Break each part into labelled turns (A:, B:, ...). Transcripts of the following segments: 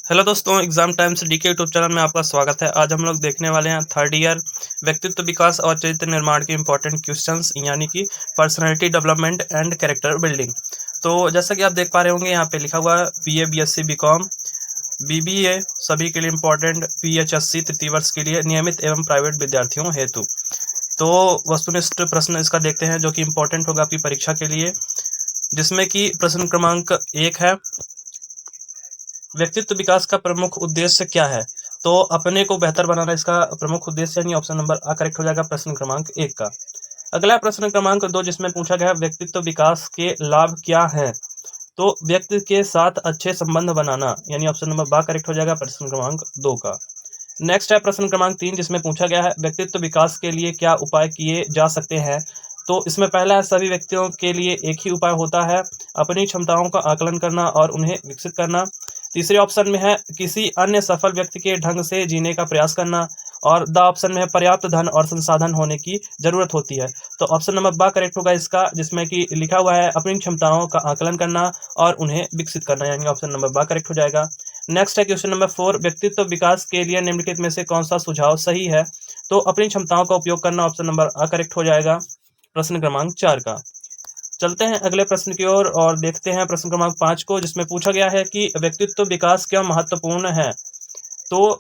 A: Hello दोस्तों, exam time से DK YouTube channel में आपका स्वागत है। आज हम लोग देखने वाले हैं थर्ड ईयर व्यक्तित्व विकास और चरित्र निर्माण के इंपॉर्टेंट क्वेश्चंस यानी कि personality development and character building. तो जैसा कि आप देख पा रहे होंगे, यहाँ पे लिखा हुआ है बीए, बीएससी, बीकॉम, बीबीए सभी के लिए इंपॉर्टेंट, पीएचएससी तृतीय वर्ष के लिए नियमित एवं प्राइवेट विद्यार्थियों हेतु। तो वस्तुनिष्ठ प्रश्न इसका देखते हैं जो कि इंपॉर्टेंट होगा आपकी परीक्षा के लिए, जिसमें कि प्रश्न क्रमांक 1 है, व्यक्तित्व विकास का प्रमुख उद्देश्य क्या है? तो अपने को बेहतर बनाना इसका प्रमुख उद्देश्य, यानी ऑप्शन नंबर आ करेक्ट हो जाएगा प्रश्न क्रमांक 1 का। अगला प्रश्न क्रमांक 2 जिसमें पूछा गया है व्यक्तित्व विकास के लाभ क्या है? तो व्यक्ति के साथ अच्छे संबंध बनाना, यानी ऑप्शन नंबर बा करेक्ट हो जाएगा प्रश्न क्रमांक 2 का। नेक्स्ट है प्रश्न क्रमांक 3 जिसमें पूछा गया है व्यक्तित्व विकास के लिए क्या उपाय किए जा सकते हैं? तो इसमें पहला है सभी व्यक्तियों के लिए एक ही उपाय होता है, अपनी क्षमताओं का आकलन करना और उन्हें विकसित करना। तीसरे ऑप्शन में है किसी अन्य सफल व्यक्ति के ढंग से जीने का प्रयास करना, और द ऑप्शन में है पर्याप्त धन और संसाधन होने की जरूरत होती है। तो ऑप्शन नंबर बा करेक्ट होगा इसका, जिसमें कि लिखा हुआ है अपनी क्षमताओं का आकलन करना और उन्हें विकसित करना, यानी ऑप्शन नंबर बा करेक्ट हो जाएगा। नेक्स्ट है क्वेश्चन नंबर 4, व्यक्तित्व विकास के लिए निम्नलिखित में से कौन सा सुझाव सही है? तो अपनी क्षमताओं का उपयोग करना, ऑप्शन नंबर आ करेक्ट हो जाएगा प्रश्न क्रमांक 4 का। चलते हैं अगले प्रश्न की ओर और देखते हैं प्रश्न क्रमांक 5 को, जिसमें पूछा गया है कि व्यक्तित्व विकास क्यों महत्वपूर्ण है? तो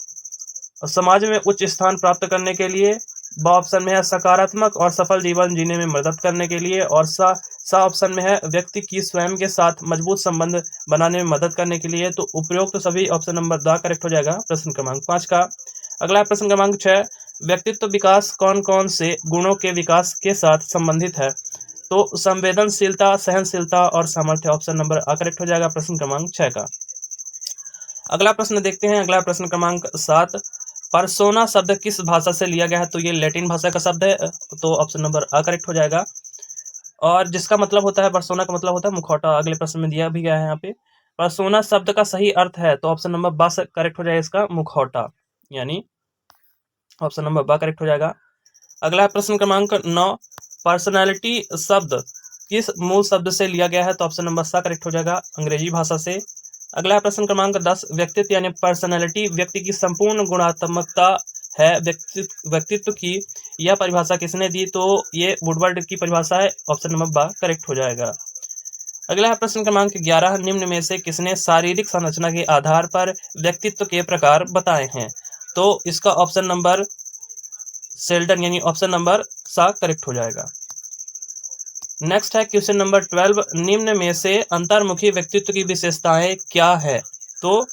A: समाज में उच्च स्थान प्राप्त करने के लिए, ब ऑप्शन में है सकारात्मक और सफल जीवन जीने में मदद करने के लिए, और सा ऑप्शन में है व्यक्ति की स्वयं के साथ मजबूत संबंध बनाने में मदद करने के लिए। तो उपरोक्त तो सभी ऑप्शन नंबर द करेक्ट हो जाएगा प्रश्न क्रमांक 5 का। अगला प्रश्न क्रमांक 6, व्यक्तित्व विकास कौन कौन से गुणों के विकास के साथ संबंधित है? तो संवेदनशीलता, सहनशीलता और सामर्थ्य, ऑप्शन नंबर आ करेक्ट हो जाएगा प्रश्न क्रमांक 6 का। अगला प्रश्न देखते हैं, अगला प्रश्न क्रमांक 7, पर्सोना शब्द किस भाषा से लिया गया है? तो ये लैटिन भाषा का शब्द है, तो ऑप्शन नंबर आ करेक्ट हो जाएगा। और जिसका मतलब होता है, पर्सोना का मतलब होता है मुखौटा, अगले प्रश्न में दिया भी गया है यहाँ पे। पर्सोना शब्द का सही अर्थ है, तो ऑप्शन नंबर बा करेक्ट हो जाएगा इसका, मुखौटा, यानी ऑप्शन नंबर बा करेक्ट हो जाएगा। अगला प्रश्न क्रमांक 9, पर्सनैलिटी शब्द किस मूल शब्द से लिया गया है? तो ऑप्शन नंबर सा करेक्ट हो जाएगा, अंग्रेजी भाषा से। अगला प्रश्न क्रमांक 10, व्यक्तित्व यानी पर्सनैलिटी व्यक्ति की संपूर्ण गुणात्मकता है। व्यक्तित्व की यह परिभाषा किसने दी? तो ये वुडवर्ड की परिभाषा है, ऑप्शन नंबर बा करेक्ट हो जाएगा। अगला प्रश्न क्रमांक 11, निम्न में से किसने शारीरिक संरचना के आधार पर व्यक्तित्व के प्रकार बताए हैं? तो इसका ऑप्शन नंबर सेल्डन, यानी ऑप्शन नंबर सा करेक्ट हो जाएगा। नेक्स्ट है क्वेश्चन नंबर 12, निम्न में से अंतर्मुखी व्यक्तित्व की विशेषताएं क्या है? तो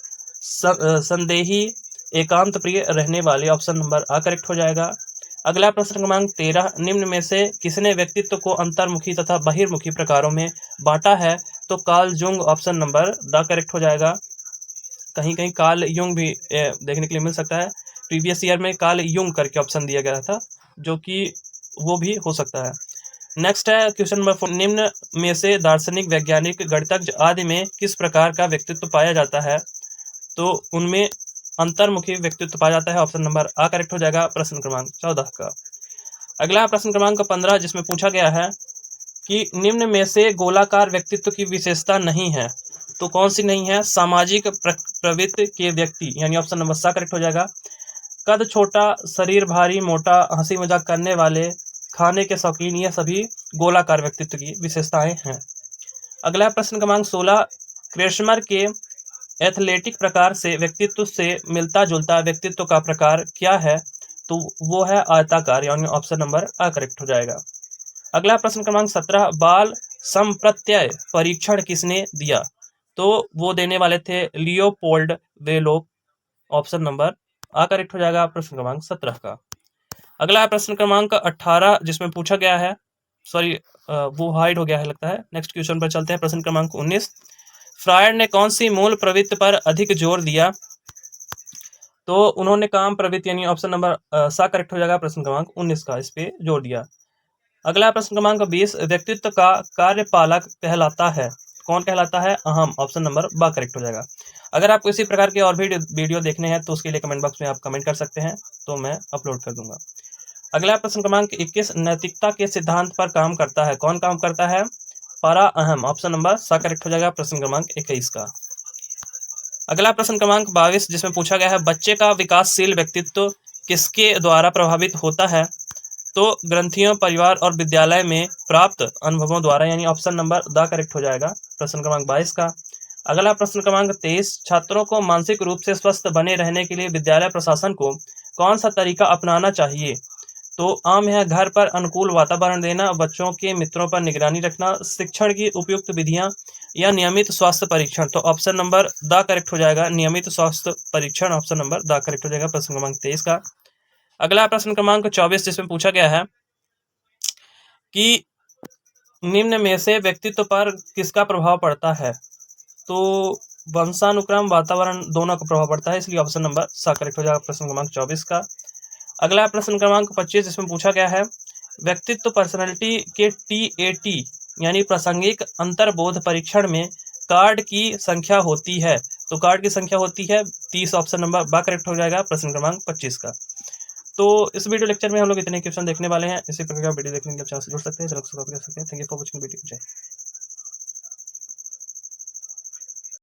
A: संदेही, एकांत प्रिय, रहने वाले, ऑप्शन नंबर आ करेक्ट हो जाएगा। अगला प्रश्न क्रमांक 13, निम्न में से किसने व्यक्तित्व को अंतर्मुखी तथा बहिर्मुखी प्रकारों में बांटा है? तो Karl Jung, option number the correct हो जाएगा। कहीं कहीं कार्ल युंग भी देखने के लिए मिल सकता है, प्रीवियस ईयर में कार्ल युंग करके ऑप्शन दिया गया था, जो कि वो भी हो सकता है। नेक्स्ट है क्वेश्चन नंबर 4, निम्न में से दार्शनिक, वैज्ञानिक, गणितज्ञ आदि में किस प्रकार का व्यक्तित्व पाया जाता है? तो उनमें अंतर्मुखी व्यक्तित्व पाया जाता है, ऑप्शन नंबर आ करेक्ट हो जाएगा प्रश्न क्रमांक 14 का। अगला प्रश्न क्रमांक 15 जिसमें पूछा गया है कि निम्न में से गोलाकार व्यक्तित्व की विशेषता नहीं है, तो कौन सी नहीं है? सामाजिक प्रवृत्ति के व्यक्ति, यानी ऑप्शन नंबर सा करेक्ट हो जाएगा। कद छोटा, शरीर भारी मोटा, हंसी मजाक करने वाले, खाने के शौकीन, ये सभी गोलाकार व्यक्तित्व की विशेषताएं हैं। अगला प्रश्न क्रमांक 16, क्रेशमर के एथलेटिक प्रकार से व्यक्तित्व से मिलता जुलता व्यक्तित्व का प्रकार क्या है? तो वो है आयताकार, यानी ऑप्शन नंबर आ करेक्ट हो जाएगा। अगला प्रश्न क्रमांक 17, बाल संप्रत्यय परीक्षण किसने दिया? तो वो देने वाले थे लियोपोल्ड वेलोप, ऑप्शन नंबर आ करेक्ट हो जाएगा प्रश्न क्रमांक 17 का। अगला प्रश्न क्रमांक 18 जिसमें पूछा गया है, सॉरी वो हाइड हो गया है लगता है। नेक्स्ट क्वेश्चन पर चलते हैं, प्रश्न क्रमांक 19, फ्रायड ने कौन सी मूल प्रवृत्ति पर अधिक जोर दिया? तो उन्होंने काम प्रवृत्ति, यानी ऑप्शन नंबर सा करेक्ट हो जाएगा प्रश्न क्रमांक 19 का, इस पे जोर दिया। अगला प्रश्न क्रमांक 20, व्यक्तित्व का कार्यपालक कहलाता है, कौन कहलाता है? अहम, ऑप्शन नंबर बा करेक्ट हो जाएगा। अगर आपको इसी प्रकार के और भी वीडियो देखने हैं तो उसके लिए कमेंट बॉक्स में आप कमेंट कर सकते हैं, तो मैं अपलोड कर दूंगा। अगला प्रश्न क्रमांक 21, नैतिकता के सिद्धांत पर काम करता है, कौन काम करता है? पारा अहम, ऑप्शन नंबर सा करेक्ट हो जाएगा प्रश्न क्रमांक 21 का। अगला प्रश्न क्रमांक 22 जिसमें पूछा गया है बच्चे का विकासशील व्यक्तित्व किसके द्वारा प्रभावित होता है? तो ग्रंथियों, परिवार और विद्यालय में प्राप्त अनुभवों द्वारा, यानी ऑप्शन नंबर द करेक्ट हो जाएगा प्रश्न क्रमांक 22 का। अगला प्रश्न क्रमांक 23 छात्रों को मानसिक रूप से स्वस्थ बने रहने के लिए विद्यालय प्रशासन को कौन सा तरीका अपनाना चाहिए? तो आम है घर पर अनुकूल वातावरण देना, बच्चों के मित्रों पर निगरानी रखना, शिक्षण की उपयुक्त विधियां या नियमित स्वास्थ्य परीक्षण। तो ऑप्शन नंबर द करेक्ट हो जाएगा, नियमित स्वास्थ्य परीक्षण ऑप्शन नंबर द करेक्ट हो जाएगा प्रश्न क्रमांक 23 का। अगला प्रश्न क्रमांक 24 जिसमें पूछा गया है कि निम्न में से व्यक्तित्व पर किसका प्रभाव पड़ता है? तो वंशानुक्रम, वातावरण दोनों का प्रभाव पड़ता है, इसलिए ऑप्शन नंबर सा करेक्ट हो जाएगा प्रश्न क्रमांक 24 का। अगला प्रश्न क्रमांक 25 जिसमें पूछा गया है व्यक्तित्व पर्सनैलिटी के TAT यानी प्रासंगिक अंतर्बोध परीक्षण में कार्ड की संख्या होती है। तो कार्ड की संख्या होती है 30 ऑप्शन नंबर बा करेक्ट हो जाएगा प्रश्न क्रमांक 25 का। तो इस वीडियो लेक्चर में हम लोग इतने क्वेश्चन देखने वाले हैं। इसी प्रकार वीडियो देखने के लिए चैनल से जुड़ सकते हैं, चैनल को सब्सक्राइब कर सकते हैं। Thank you for watching video. जय